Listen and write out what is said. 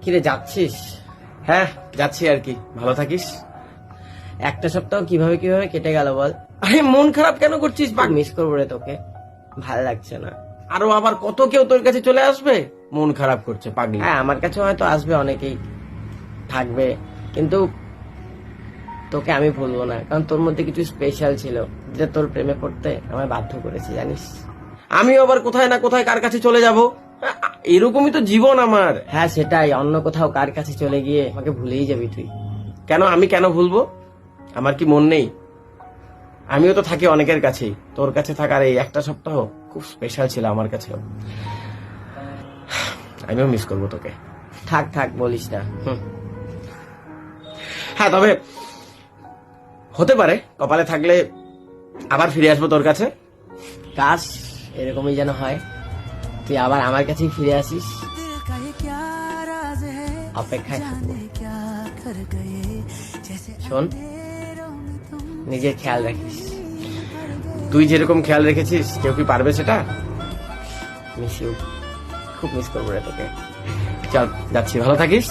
কিরে যাচ্ছিস? হ্যাঁ যাচ্ছি আর কি, ভালো থাকিস। একটা সপ্তাহ কিভাবে কিভাবে কেটে গেল বল। আরে মন খারাপ কেন করছিস? মিস করবো রে তোকে, ভাল লাগছে না। আরো আবার কত কেউ তোর কাছে চলে আসবে, মন খারাপ করছে পাগলি। হ্যাঁ আমার কাছে হয়তো আসবে, অনেকেই থাকবে, কিন্তু তোকে আমি ভুলবো না, কারণ তোর মধ্যে কিছু স্পেশাল ছিল যেটা তোর প্রেমে পড়তে আমায় বাধ্য করেছে, জানিস। আমিও আবার কোথায় না কোথায় কার কাছে চলে যাব, এরকমই তো জীবন আমার। হ্যাঁ সেটাই, অন্য কোথাও কার কাছে চলে গিয়ে আমাকে ভুলেই যাবি তুই। কেন, আমি কেন ভুলবো? আমার কি মন নেই? আমিও তো থাকি অনেকের কাছেই, তোর কাছে থাকার এই একটা সপ্তাহ খুব স্পেশাল ছিল আমার কাছেও। আমিও মিস করবো তোকে। থাক থাক বলিস না। হ্যাঁ তবে হতে পারে কপালে থাকলে আবার ফিরে আসবো তোর কাছে। কাশ এরকমই যেন হয়, তুই আবার আমার কাছেই ফিরে আসিস, অপেক্ষায় থাকবো। শোন, নিজের খেয়াল রাখিস। তুই যেরকম খেয়াল রেখেছিস কেউ কি পারবে সেটা? মিস ইউ, খুব মিস করবো রে তোকে। চল যাচ্ছি, ভালো থাকিস।